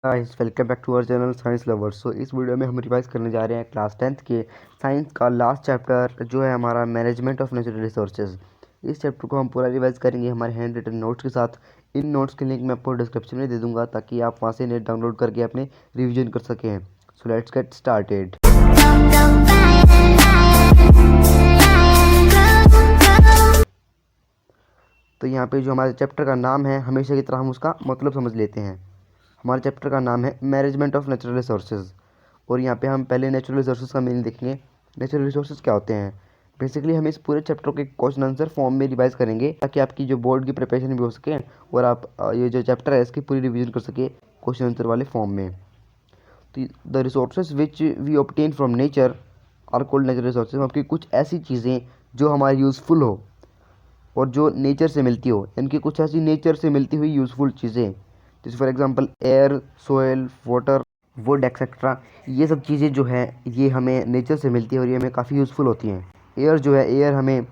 Guys welcome back to our channel science lovers. इस video में हम रिवाइज करने जा रहे हैं क्लास 10th के साइंस का लास्ट चैप्टर जो है हमारा मैनेजमेंट ऑफ नेचुरल रिसोर्सेज। इस चैप्टर को हम पूरा रिवाइज करेंगे हमारे हैंड रिटन नोट्स के साथ। इन नोट्स के लिंक मैं आपको डिस्क्रिप्शन में दे दूंगा ताकि आप वहां से नेट डाउनलोड करके अपने रिविजन कर सकें। So let's get started. तो यहाँ पे जो हमारे चैप्टर का नाम है, हमेशा की तरह हम उसका मतलब समझ लेते हैं। हमारे चैप्टर का नाम है मैनेजमेंट ऑफ नेचुरल रिसोर्सेज। और यहाँ पे हम पहले नेचुरल रिसोर्सेज का मीनिंग देखेंगे। नेचुरल रिसोर्सेज क्या होते हैं? बेसिकली हम इस पूरे चैप्टर के क्वेश्चन आंसर फॉर्म में रिवाइज करेंगे ताकि आपकी जो बोर्ड की प्रिपरेशन भी हो सके और आप ये जो चैप्टर है इसकी पूरी रिवीजन कर सके क्वेश्चन आंसर वाले फॉर्म में। तो the resources which we obtain from nature are called natural resources. आपकी कुछ ऐसी चीज़ें जो हमारी यूज़फुल हो और जो नेचर से मिलती हो, इनकी कुछ ऐसी नेचर से मिलती हुई यूज़फुल चीज़ें, जैसे for example air, soil, water, would etcetera. ये सब चीज़ें जो है ये हमें नेचर से मिलती है और ये हमें काफ़ी यूज़फुल होती हैं। एयर जो है, एयर हमें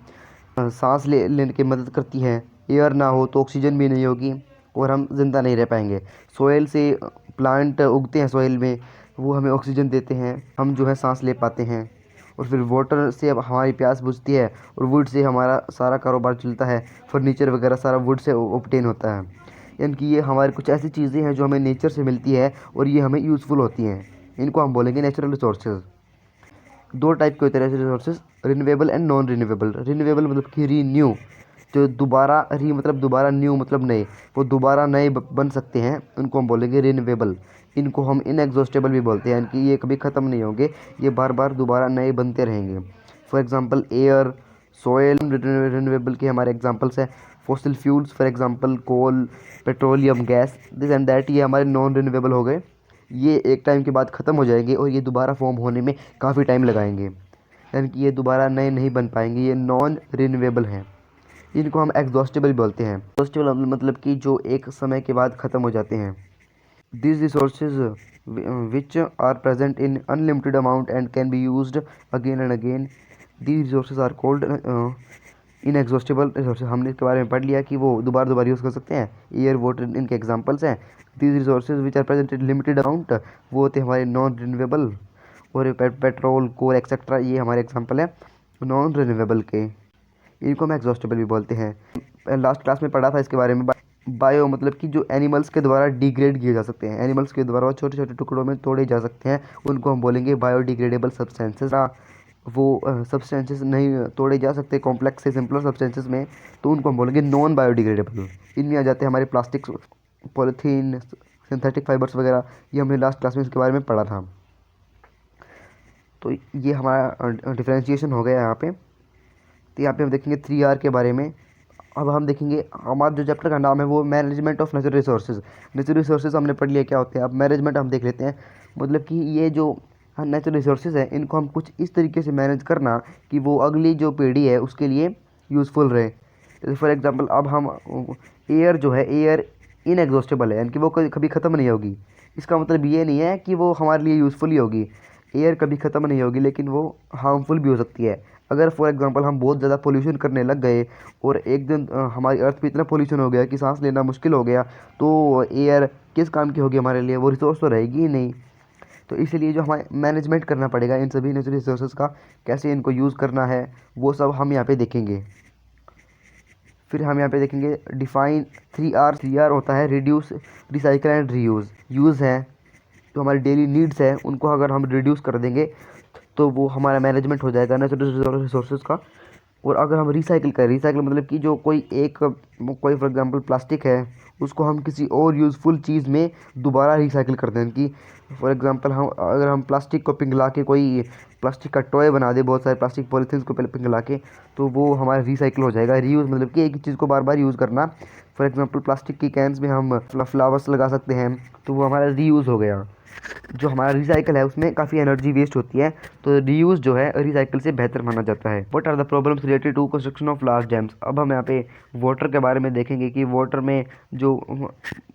सांस लेने की मदद करती है। एयर ना हो तो ऑक्सीजन भी नहीं होगी और हम ज़िंदा नहीं रह पाएंगे। सोयल से प्लांट उगते हैं, सोयल में वो हमें ऑक्सीजन देते हैं, हम जो है सांस ले पाते हैं। और फिर वाटर से अब हमारी प्यास बुझती है और वुड से हमारा सारा कारोबार चलता है। फर्नीचर वगैरह सारा वुड से ऑब्टेन होता है। यानी कि ये हमारी कुछ ऐसी चीज़ें हैं जो हमें नेचर से मिलती है और ये हमें यूज़फुल होती हैं। इनको हम बोलेंगे नेचुरल रिसोर्सेज। दो टाइप के होते हैं natural resources, renewable and non renewable. Renewable मतलब कि रीन्यू, जो दोबारा, री मतलब दोबारा, न्यू मतलब नए, वो दोबारा नए बन सकते हैं, उनको हम बोलेंगे रिन्यूएबल। इनको हम इनएग्जॉस्टेबल भी बोलते हैं, यानी कि ये कभी ख़त्म नहीं होंगे, ये बार बार दोबारा नए बनते रहेंगे। For example air, soil renewable के हमारे एग्जांपल्स हैं। Fossil fuels for example coal, petroleum, gas, this and that, ये हमारे नॉन रिन्यूएबल हो गए। ये एक टाइम के बाद ख़त्म हो जाएंगे और ये दोबारा फॉर्म होने में काफ़ी टाइम लगाएंगे, यानी कि ये दोबारा नए नहीं बन पाएंगे, ये नॉन रिन्यूएबल हैं। इनको हम एग्जॉस्टेबल बोलते हैं। एग्जॉस्टेबल मतलब कि जो एक समय के बाद ख़त्म हो जाते हैं। These resources which are present in unlimited amount and can be used again and again, these resources are called inexhaustible resources। हमने इसके बारे में पढ़ लिया कि वो दोबारा दोबारा यूज़ कर सकते हैं। एयर, वाटर इनके एग्जांपल्स हैं। These resources which are present in limited amount, वो होते हैं हमारे नॉन रिन्यूएबल। और पेट्रोल, कोल एक्सेट्रा, ये हमारे एग्जांपल है नॉन रिन्यूएबल के। इनको हम एग्जॉस्टेबल भी बोलते हैं। लास्ट क्लास में पढ़ा था इसके बारे में। बायो मतलब कि जो एनिमल्स के द्वारा डिग्रेड किए जा सकते हैं, एनिमल्स के द्वारा छोटे छोटे टुकड़ों में तोड़े जा सकते हैं, उनको हम बोलेंगे बायोडिग्रेडेबल सब्सटेंसेस। वो सब्सटेंसेस नहीं तोड़े जा सकते कॉम्प्लेक्स से सिंपलर सब्सटेंसेस में, तो उनको हम बोलेंगे नॉन बायोडिग्रेडेबल। इनमें आ जाते हैं हमारे प्लास्टिक, पॉलीथीन, सिंथेटिक फाइबर्स वगैरह। ये हमने लास्ट क्लास में इसके बारे में पढ़ा था। तो ये हमारा डिफ्रेंशिएशन हो गया यहाँ पे। तो यहाँ पे हम देखेंगे 3R के बारे में। अब हम देखेंगे, हमारा जो चैप्टर का नाम है वो management of natural resources. Natural resources हमने पढ़ लिया क्या होते हैं, अब मैनेजमेंट हम देख लेते हैं। मतलब कि ये जो नेचुरल रिसोर्सेज हैं इनको हम कुछ इस तरीके से मैनेज करना कि वो अगली जो पीढ़ी है उसके लिए यूज़फुल रहे। जैसे फॉर एग्जांपल अब हम, एयर जो है, एयर इनएग्जॉस्टेबल है, यानी कि वो कभी ख़त्म नहीं होगी। इसका मतलब ये नहीं है कि वो हमारे लिए यूज़फुल ही होगी। एयर कभी ख़त्म नहीं होगी लेकिन वो हार्मफुल भी हो सकती है। अगर फॉर एग्जांपल हम बहुत ज़्यादा पोल्यूशन करने लग गए और एक दिन हमारी अर्थ पे इतना पोल्यूशन हो गया कि सांस लेना मुश्किल हो गया, तो एयर किस काम की होगी हमारे लिए? वो रिसोर्स तो रहेगी ही नहीं। तो इसलिए जो हमें मैनेजमेंट करना पड़ेगा इन सभी नेचुरल रिसोर्सेज का, कैसे इनको यूज़ करना है वो सब हम यहाँ पे देखेंगे। फिर हम यहाँ पे देखेंगे डिफाइन 3R। 3R होता है reduce, recycle and reuse. Use है जो हमारी डेली नीड्स है, उनको अगर हम रिड्यूस कर देंगे तो वो हमारा मैनेजमेंट हो जाएगा नेचुरल रिसोर्सेज का। और अगर हम रिसाइकिल करें, रिसाइकिल मतलब कि जो कोई फॉर एग्जांपल प्लास्टिक है उसको हम किसी और यूज़फुल चीज़ में दोबारा रिसाइकिल कर दें। कि फॉर एग्जांपल हम प्लास्टिक को पिघला के कोई प्लास्टिक का टॉय बना दे, बहुत सारे प्लास्टिक पॉलीथीन को पिघला के, तो वो हमारा रिसाइकिल हो जाएगा। रीयूज़ मतलब कि एक ही चीज़ को बार बार यूज़ करना। फॉर एग्जांपल प्लास्टिक की कैंस में हम फ्लावर्स लगा सकते हैं, तो वो हमारा रीयूज़ हो गया। जो हमारा रिसाइकल है उसमें काफ़ी एनर्जी वेस्ट होती है, तो रीयूज़ जो है रिसाइकल से बेहतर माना जाता है। What are the problems related to construction of large dams. अब हम यहाँ पे वाटर के बारे में देखेंगे कि वाटर में जो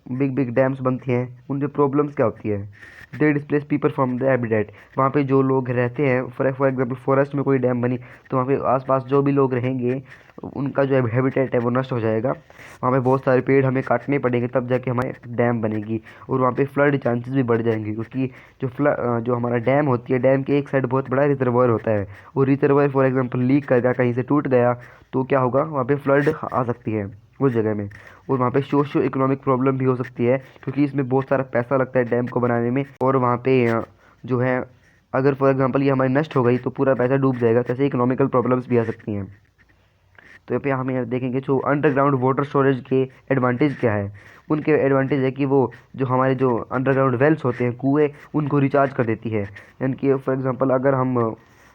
बिग बिग डैम्स बनती हैं उनकी प्रॉब्लम्स क्या होती है। They displace people from the habitat. वहाँ पे जो लोग रहते हैं, फॉर एग्जाम्पल फॉरेस्ट में कोई डैम बनी तो वहाँ पे आसपास जो भी लोग रहेंगे उनका जो हैबिटेट है वो नष्ट हो जाएगा। वहाँ पे बहुत सारे पेड़ हमें काटने पड़ेंगे, तब जाके हमारे डैम बनेगी। और वहाँ पे फ्लड चांसेस भी बढ़ जाएंगे, क्योंकि जो हमारा डैम होती है, डैम के एक साइड बहुत बड़ा रिजर्वायर होता है। और रिजर्वायर फॉर एग्जांपल लीक कर गया, कहीं से टूट गया, तो क्या होगा, वहाँ पे फ्लड आ सकती है उस जगह में। और वहाँ पे सोशियो इकोनॉमिक प्रॉब्लम भी हो सकती है, क्योंकि इसमें बहुत सारा पैसा लगता है डैम को बनाने में। और वहाँ पे जो है, अगर फॉर एग्जांपल ये हमारी नष्ट हो गई तो पूरा पैसा डूब जाएगा। तो ऐसे इकोनॉमिकल प्रॉब्लम्स भी आ सकती हैं। तो यहाँ पे हम यहाँ देखेंगे जो अंडरग्राउंड वाटर स्टोरेज के एडवांटेज क्या है। उनके एडवांटेज है कि वो जो हमारे जो अंडरग्राउंड वेल्स होते हैं, कुएँ, उनको रिचार्ज कर देती है। यानी कि फॉर एग्जांपल अगर हम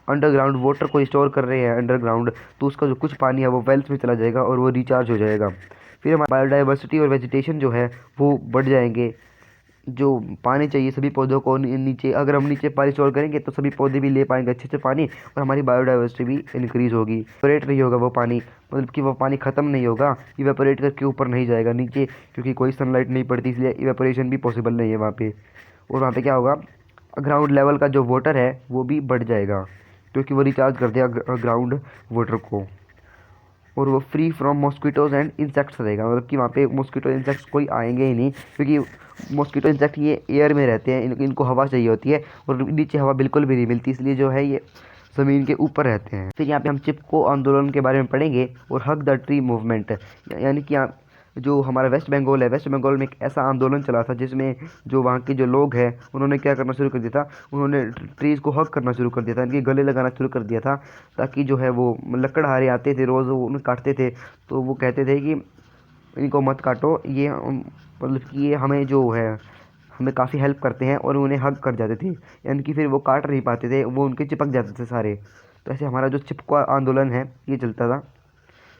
अंडरग्राउंड वाटर को स्टोर कर रहे हैं अंडरग्राउंड, तो उसका जो कुछ पानी है वो वेल्स में चला जाएगा और वो रिचार्ज हो जाएगा। फिर हमारी बायोडाइवर्सिटी और वेजिटेशन जो है वो बढ़ जाएंगे। जो पानी चाहिए सभी पौधों को नीचे, अगर हम नीचे पानी स्टोर करेंगे तो सभी पौधे भी ले पाएंगे अच्छे से पानी, और हमारी बायोडाइवर्सिटी भी इंक्रीज होगी। इवेपोरेट नहीं होगा वो पानी, मतलब कि वो पानी ख़त्म नहीं होगा, इवेपोरेट करके ऊपर नहीं जाएगा नीचे, क्योंकि कोई सनलाइट नहीं पड़ती, इसलिए इवेपोरेशन भी पॉसिबल नहीं है वहाँ पे। और वहाँ पे क्या होगा, ग्राउंड लेवल का जो वाटर है वो भी बढ़ जाएगा, क्योंकि वो रिचार्ज कर देगा ग्राउंड वाटर को। और वो free from mosquitoes and insects रहेगा, मतलब कि वहाँ पे मॉस्किटो इंसेक्ट्स कोई आएंगे ही नहीं, क्योंकि मॉस्किटो इंसेक्ट ये एयर में रहते हैं, इनको हवा चाहिए होती है, और नीचे हवा बिल्कुल भी नहीं मिलती, इसलिए जो है ये ज़मीन के ऊपर रहते हैं। फिर यहाँ पे हम चिपको आंदोलन के बारे में पढ़ेंगे और हग द ट्री मूवमेंट, यानी कि जो हमारा वेस्ट बंगाल है, वेस्ट बंगाल में एक ऐसा आंदोलन चला था जिसमें जो वहाँ के जो लोग हैं उन्होंने क्या करना शुरू कर दिया था, उन्होंने ट्रीज़ को हग करना शुरू कर दिया था, इनके गले लगाना शुरू कर दिया था, ताकि जो है वो लकड़हारे आते थे रोज़, वो उन्हें काटते थे, तो वो कहते थे कि इनको मत काटो, ये मतलब कि ये हमें जो है हमें काफ़ी हेल्प करते हैं, और उन्हें हग कर जाते थे, यानी कि फिर वो काट नहीं पाते थे, वो उनके चिपक जाते थे सारे। तो ऐसे हमारा जो चिपको आंदोलन है ये चलता था,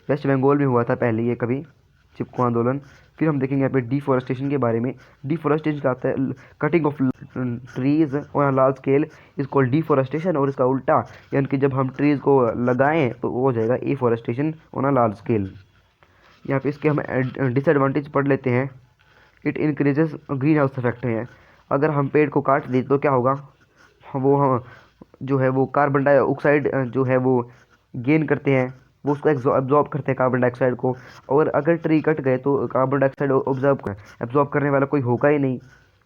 वेस्ट बंगाल में हुआ था पहले ये कभी चिपको आंदोलन। फिर हम देखेंगे यहाँ पे डिफॉरेस्टेशन के बारे में। डिफॉरेस्टेशन क्या होता है, cutting of trees on large scale is called deforestation, और इसका उल्टा, यानी कि जब हम ट्रीज़ को लगाएं तो वो हो जाएगा afforestation on a large scale. यहाँ पे इसके हम डिसएडवांटेज पढ़ लेते हैं। It increases green house effect है, अगर हम पेड़ को काट दें तो क्या होगा, वो जो है वो कार्बन डाइऑक्साइड जो है वो गेन करते हैं, वो उसको एब्जॉर्ब करते हैं कार्बन डाइऑक्साइड को। और अगर ट्री कट गए तो कार्बन डाइऑक्साइड एब्जॉर्ब करने वाला कोई होगा ही नहीं।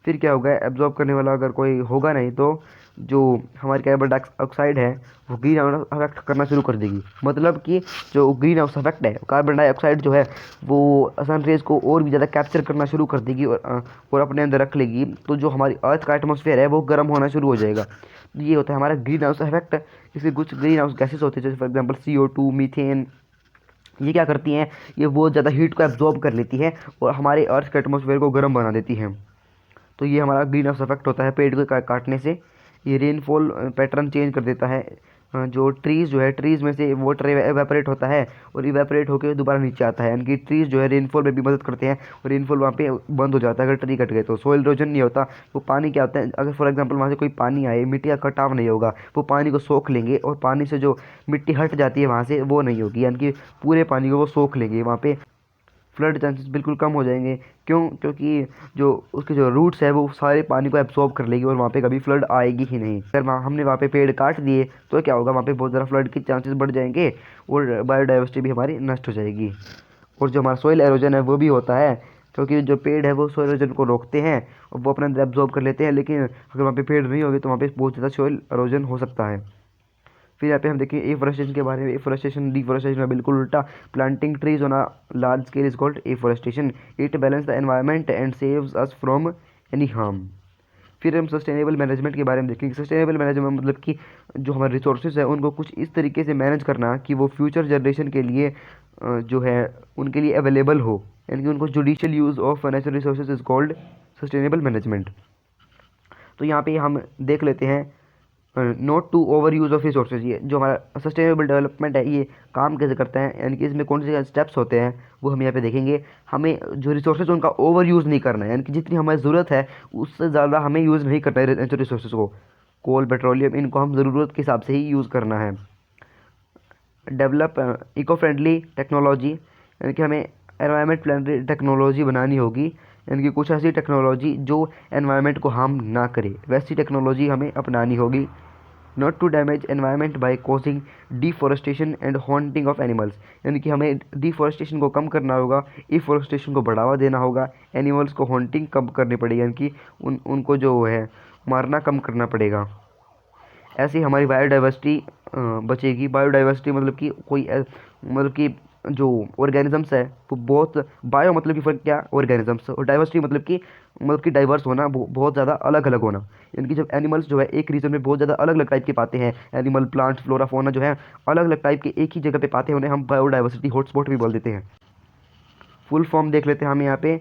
फिर क्या होगा, एब्जॉर्ब करने वाला अगर कोई होगा नहीं तो जो हमारी कार्बन डाइऑक्साइड है वो ग्रीन हाउस इफेक्ट करना शुरू कर देगी। मतलब कि जो ग्रीन हाउस इफेक्ट है, कार्बन डाइऑक्साइड जो है वो सन रेज को और भी ज़्यादा कैप्चर करना शुरू कर देगी और अपने अंदर रख लेगी, तो जो हमारी अर्थ का एटमॉस्फेयर है वो गर्म होना शुरू हो जाएगा। ये होता है हमारा ग्रीन हाउस इफेक्ट। इसके कुछ ग्रीन हाउस गैसेस होते हैं, जैसे फॉर एग्जांपल CO2, मीथेन। ये क्या करती हैं, ये बहुत ज़्यादा हीट को एब्जॉर्ब कर लेती है और हमारे अर्थ के एटमॉस्फेयर को गर्म बना देती हैं। तो ये हमारा ग्रीन हाउस इफेक्ट होता है पेड़ को काटने से। ये रेनफॉल पैटर्न चेंज कर देता है। जो ट्रीज़ जो है, ट्रीज़ में से वाटर एवेपोरेट होता है और इवेपोरेट होकर दोबारा नीचे आता है, यानी कि ट्रीज़ जो है रेनफॉल में भी मदद करते हैं, और रेनफॉल वहाँ पे बंद हो जाता है अगर ट्री कट गए तो। सॉइल इरोजन नहीं होता, वो पानी क्या होता है, अगर फॉर एग्जांपल वहाँ से कोई पानी आए, मिट्टी का कटाव नहीं होगा, वो पानी को सोख लेंगे, और पानी से जो मिट्टी हट जाती है वहाँ से वो नहीं होगी, यानी कि पूरे पानी को वो सोख लेंगे। वहाँ पे फ्लड चांसेस बिल्कुल कम हो जाएंगे। क्यों, क्योंकि जो उसके जो रूट्स है वो सारे पानी को एब्सॉर्ब कर लेगी और वहाँ पे कभी फ्लड आएगी ही नहीं। अगर हमने वहाँ पे पेड़ काट दिए तो क्या होगा, वहाँ पे बहुत ज़्यादा फ्लड के चांसेस बढ़ जाएंगे और बायोडाइवर्सिटी भी हमारी नष्ट हो जाएगी। और जो हमारा सोइल एरोजन है वो भी होता है, क्योंकि जो पेड़ है वो सोइल एरोजन को रोकते हैं और वो अपने अंदर एब्जॉर्ब कर लेते हैं, लेकिन अगर वहाँ पे पेड़ नहीं होगी तो वहाँ पे बहुत ज़्यादा सोइल एरोजन हो सकता है। फिर यहाँ पे हम देखें एफोरेस्टेशन के बारे में। एफोरेस्टेशन डिफोरेस्टेशन में बिल्कुल उल्टा। Planting trees on a large scale is called afforestation. It balance the environment and saves us from any harm. फिर हम सस्टेनेबल मैनेजमेंट के बारे में देखेंगे। सस्टेनेबल मैनेजमेंट मतलब कि जो हमारे रिसोर्सेज है उनको कुछ इस तरीके से मैनेज करना कि वो फ्यूचर जनरेशन के लिए जो है उनके लिए अवेलेबल हो, यानी कि उनको judicial use of natural resources is called sustainable management. तो यहाँ पे हम देख लेते हैं not to over use of resources. ये जो हमारा सस्टेनेबल डेवलपमेंट है ये काम कैसे करता है, यानी कि इसमें कौन से स्टेप्स होते हैं वो हम यहाँ पे देखेंगे। हमें जो रिसोर्सेज उनका ओवर यूज़ नहीं करना है, यानी कि जितनी हमारी ज़रूरत है उससे ज़्यादा हमें यूज़ नहीं करना है नेचुरल रिसोर्सेज को। कोल, पेट्रोलियम, इनको हम ज़रूरत के हिसाब से ही यूज़ करना है। डेवलप इको फ्रेंडली टेक्नोलॉजी, यानी कि हमें एनवायरनमेंट फ्रेंडली टेक्नोलॉजी बनानी होगी, यानी कि कुछ ऐसी टेक्नोलॉजी जो एनवायरनमेंट को हार्म ना करे, वैसी टेक्नोलॉजी हमें अपनानी होगी। Not to damage environment by causing deforestation and hunting of animals, यानी कि हमें डिफॉरेस्टेशन को कम करना होगा, इफॉरेस्टेशन को बढ़ावा देना होगा, एनिमल्स को हॉन्टिंग कम करनी पड़ेगी, यानी कि उनको जो है मारना कम करना पड़ेगा। ऐसी हमारी बायोडाइवर्सिटी बचेगी। बायोडाइवर्सिटी मतलब कि मतलब कि जो ऑर्गेनिजम्स है वो बहुत, बायो मतलब कि फर्क क्या, ऑर्गेनिजम्स, और डाइवर्सिटी मतलब कि डाइवर्स होना, बहुत ज़्यादा अलग अलग होना, यानी कि जब एनिमल्स जो है एक रीजन में बहुत ज़्यादा अलग अलग टाइप के पाते हैं, एनिमल प्लांट्स फ्लोरा फौना जो है अलग अलग टाइप के एक ही जगह पे पाते हैं, उन्हें हम बायोडाइवर्सिटी हॉटस्पॉट भी बोल देते हैं। फुल फॉर्म देख लेते हैं हम यहाँ पे,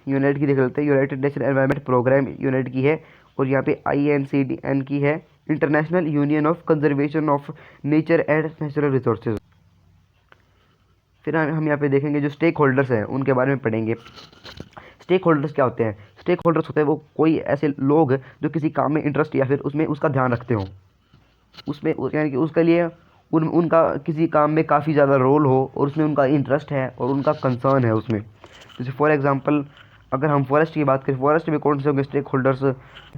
यूनाइट की देख लेते हैं, United Nation Environment Programme unite की है, और यहाँ पे INCDN की है, International Union of Conservation of Nature and Natural Resources. फिर हम यहाँ पे देखेंगे जो स्टेक होल्डर्स हैं उनके बारे में पढ़ेंगे। स्टेक होल्डर्स क्या होते हैं? स्टेक होल्डर्स होते हैं वो कोई ऐसे लोग जो किसी काम में इंटरेस्ट या फिर उसमें उसका ध्यान रखते हो, यानी कि उसके लिए उनका किसी काम में काफ़ी ज़्यादा रोल हो और उसमें उनका इंटरेस्ट है और उनका कंसर्न है उसमें। जैसे फॉर एग्जांपल अगर हम फॉरेस्ट की बात करें, फॉरेस्ट में कौन से होंगे स्टेक होल्डर्स,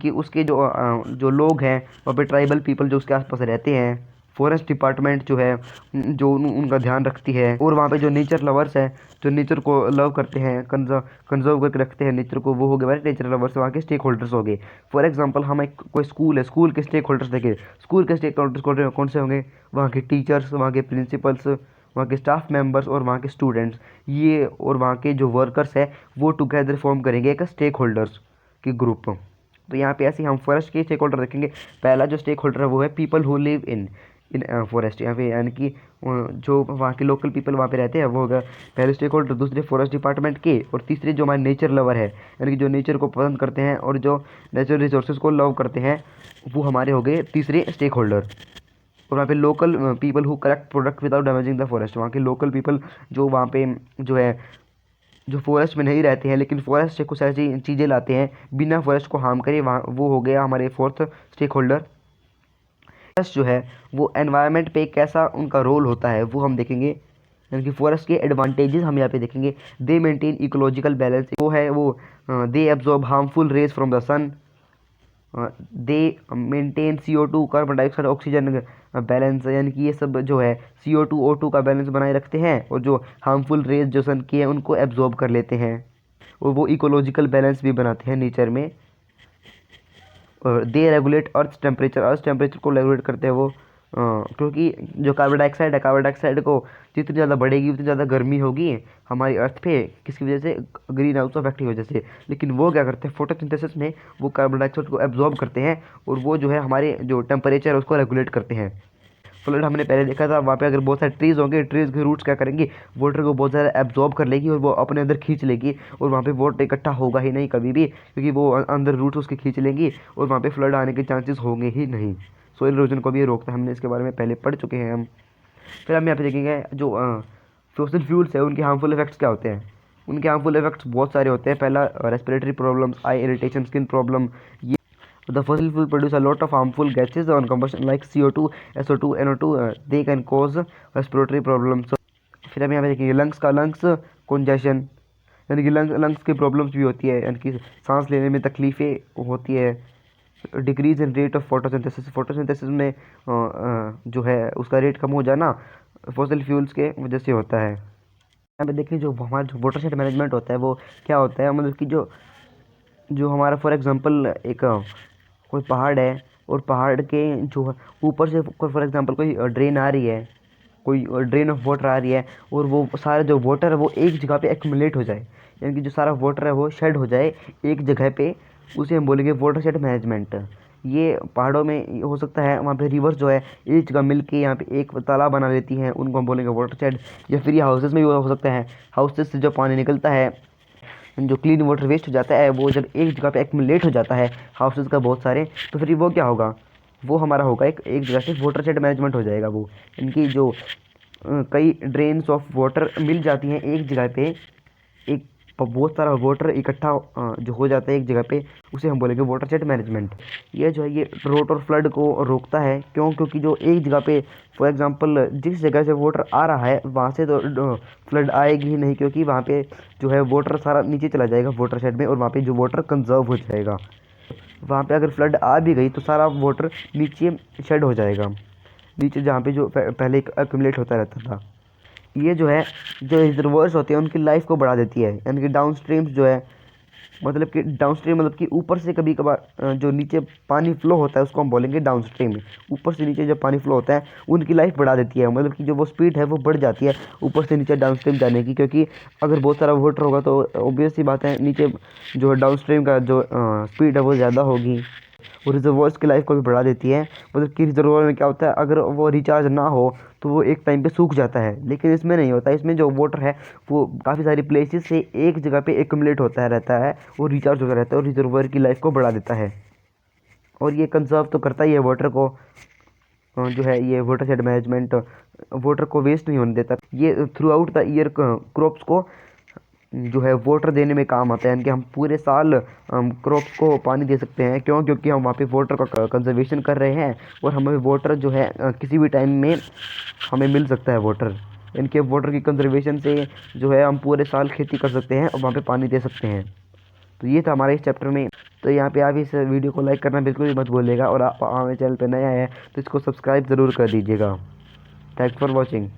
कि उसके जो लोग हैं वहाँ पे ट्राइबल पीपल जो उसके आसपास रहते हैं, फॉरेस्ट डिपार्टमेंट जो है जो उनका ध्यान रखती है, और वहाँ पे जो नेचर लवर्स हैं जो नेचर को लव करते हैं, कंजर्व करके रखते हैं नेचर को, वो हो गए नेचर लवर्स, वहाँ के स्टेक होल्डर्स हो गए। फॉर एग्जांपल हम एक कोई स्कूल है, स्कूल के स्टेक होल्डर्स देखें, स्कूल के स्टेक होल्डर्स कौन से होंगे? वहाँ के टीचर्स, वहाँ के प्रिंसिपल्स, वहाँ के स्टाफ मेंबर्स और वहाँ के स्टूडेंट्स, ये और वहाँ के जो वर्कर्स हैं वो टुगेदर फॉर्म करेंगे एक स्टेक होल्डर्स की ग्रुप। तो यहाँ पे ऐसे हम फॉरेस्ट के स्टेक होल्डर देखेंगे। पहला जो स्टेक होल्डर है वो है people who live in forest, यहाँ पे यानी कि जो वहाँ के लोकल पीपल वहाँ पे रहते हैं वो होगा पहले स्टेक होल्डर, दूसरे फॉरेस्ट डिपार्टमेंट के, और तीसरे जो हमारे नेचर लवर है, यानी कि जो नेचर को पसंद करते हैं और जो नेचुरल रिसोर्सेज को लव करते हैं, वो हमारे हो गए तीसरे स्टेक होल्डर। और वहाँ पे local people who collect product without damaging the forest, वहाँ के लोकल पीपल जो वहाँ पे जो है जो फॉरेस्ट में नहीं रहते हैं लेकिन फॉरेस्ट से कुछ ऐसी चीज़ें लाते हैं बिना फॉरेस्ट को हार्म करे, वहाँ वो हो गया हमारे फोर्थ स्टेक होल्डर। फॉरेस्ट जो है वो एनवायरनमेंट पे कैसा उनका रोल होता है वो हम देखेंगे, यानी कि फॉरेस्ट के एडवांटेजेस हम यहाँ पे देखेंगे। दे मेंटेन इकोलॉजिकल बैलेंस, वो है वो they absorb harmful rays from the sun, they maintain CO2 carbon dioxide oxygen balance, यानी कि ये सब जो है CO2 O2 का बैलेंस बनाए रखते हैं, और जो हार्मफुल रेज जो सन की है उनको एब्जॉर्ब कर लेते हैं, और वो इकोलॉजिकल बैलेंस भी बनाते हैं नेचर में। और दे रेगुलेट अर्थ टेम्परेचर को रेगुलेट करते हैं वो, क्योंकि जो कार्बन डाइऑक्साइड है, कार्बन डाइऑक्साइड को जितनी ज़्यादा बढ़ेगी उतनी ज़्यादा गर्मी होगी हमारी अर्थ पे, किसकी वजह से? ग्रीन हाउस इफेक्ट की वजह से। लेकिन वो क्या करते हैं फोटोसिंथेसिस में, वो कार्बन डाइऑक्साइड को एब्जॉर्ब करते हैं और वो जो है हमारे जो टेम्परेचर है उसको रेगुलेट करते हैं। फ्लड हमने पहले देखा था, वहाँ पे अगर बहुत सारे ट्रीज़ होंगे, ट्रीज़ के रूट्स क्या करेंगे? वाटर को बहुत ज़्यादा एब्जॉर्ब कर लेगी और वो अपने अंदर खींच लेगी, और वहाँ पे वाटर इकट्ठा होगा ही नहीं कभी भी, क्योंकि वो अंदर रूट्स उसके खींच लेंगी और वहाँ पे फ्लड आने के चांसेस होंगे ही नहीं। सोइल इरोजन को भी ये रोकता है, हमने इसके बारे में पहले पढ़ चुके हैं हम। फिर हम यहाँ पे देखेंगे जो फॉसिल फ्यूल्स है उनके हार्मफुल इफेक्ट्स क्या होते हैं। उनके हार्मफुल इफेक्ट्स बहुत सारे होते हैं। पहला रेस्पिरेटरी प्रॉब्लम्स, आई इरिटेशन, स्किन प्रॉब्लम। ये the fossil fuel produce a lot of harmful gases on combustion like CO2, SO2, NO2, they can cause respiratory problems। फिर हम यहाँ पे देखेंगे लंग्स congestion, यानी कि लंग्स की प्रॉब्लम्स भी होती है, यानी कि सांस लेने में तकलीफ़ें होती है। Decrease in rate of photosynthesis में जो है उसका रेट कम हो जाना फॉसिल फ्यूल्स के वजह से होता है। यहाँ पे देखिए जो हमारा जो वाटरशेड मैनेजमेंट होता है वो क्या होता है, मतलब कि जो हमारा फॉर एग्जांपल एक कोई पहाड़ है और पहाड़ के जो ऊपर से फॉर एग्जांपल कोई ड्रेन आ रही है, कोई ड्रेन ऑफ वाटर आ रही है, और वो सारा जो वाटर है वो एक जगह पे एक्यूमुलेट हो जाए, यानी कि जो सारा वाटर है वो शेड हो जाए एक जगह पे, उसे हम बोलेंगे वाटरशेड मैनेजमेंट। ये पहाड़ों में हो सकता है, वहाँ पे रिवर्स जो है एक जगह मिल के यहाँ पे एक तालाब बना लेती हैं, उनको हम बोलेंगे वाटरशेड। या फिर ये हाउसेस में भी हो सकता है, हाउसेस से जो पानी निकलता है, जो क्लीन वाटर वेस्ट हो जाता है, वो जब एक जगह पे एक्यूमुलेट हो जाता है हाउसेस का बहुत सारे, तो फिर वो क्या होगा? वो हमारा होगा एक जगह से वाटरशेड मैनेजमेंट हो जाएगा वो। इनकी जो कई ड्रेन्स ऑफ वाटर मिल जाती हैं एक जगह पे, एक बहुत सारा वाटर इकट्ठा जो हो जाता है एक जगह पे, उसे हम बोलेंगे वाटरशेड मैनेजमेंट। ये जो है ये ड्रोट और फ्लड को रोकता है। क्यों? क्योंकि जो एक जगह पे फॉर एग्जांपल जिस जगह से वाटर आ रहा है वहाँ से तो फ्लड आएगी ही नहीं, क्योंकि वहाँ पे जो है वाटर सारा नीचे चला जाएगा वाटरशेड में, और वहाँ पे जो वाटर कंजर्व हो जाएगा। वहाँ पे अगर फ्लड आ भी गई तो सारा वाटर नीचे शेड हो जाएगा, नीचे जहाँ पे जो पहले एक्यूमुलेट होता रहता था। ये जो है जो रिजर्वर्स होते हैं उनकी लाइफ को बढ़ा देती है, यानी कि डाउन स्ट्रीम्स जो है मतलब कि डाउन स्ट्रीम मतलब कि ऊपर से कभी कभार जो नीचे पानी फ्लो होता है उसको हम बोलेंगे डाउन स्ट्रीम। ऊपर से नीचे जो पानी फ्लो होता है उनकी लाइफ बढ़ा देती है, मतलब कि जो वो स्पीड है वो बढ़ जाती है ऊपर से नीचे डाउन स्ट्रीम जाने की, क्योंकि अगर बहुत सारा वाटर होगा तो ऑब्वियस सी बात है नीचे जो डाउन स्ट्रीम का जो स्पीड है वो ज़्यादा होगी। वो रिजर्वोर्स की लाइफ को भी बढ़ा देती है, मतलब कि रिजर्वोर में क्या होता है अगर वो रिचार्ज ना हो तो वो एक टाइम पे सूख जाता है, लेकिन इसमें नहीं होता। इसमें जो वाटर है वो काफ़ी सारी प्लेसेस से एक जगह पे एक्यूमुलेट होता है रहता है, वो रिचार्ज होता रहता है और रिजर्वोयर की लाइफ को बढ़ा देता है। और ये कंजर्व तो करता ही है वाटर को, जो है ये वाटर शेड मैनेजमेंट वाटर को वेस्ट नहीं होने देता। ये through out the year crops को जो है वाटर देने में काम आता है, यानी कि हम पूरे साल क्रॉप्स को पानी दे सकते हैं। क्यों? क्योंकि हम वहाँ पे वाटर का कंजर्वेशन कर रहे हैं और हमें वाटर जो है किसी भी टाइम में हमें मिल सकता है वाटर। इनके वाटर की कंजर्वेशन से जो है हम पूरे साल खेती कर सकते हैं और वहाँ पे पानी दे सकते हैं। तो ये था हमारे इस चैप्टर में। तो यहाँ पे आप इस वीडियो को लाइक करना बिल्कुल भी मत भूलिएगा, और आप हमारे चैनल पे नया है तो इसको सब्सक्राइब ज़रूर कर दीजिएगा। Thanks for watching.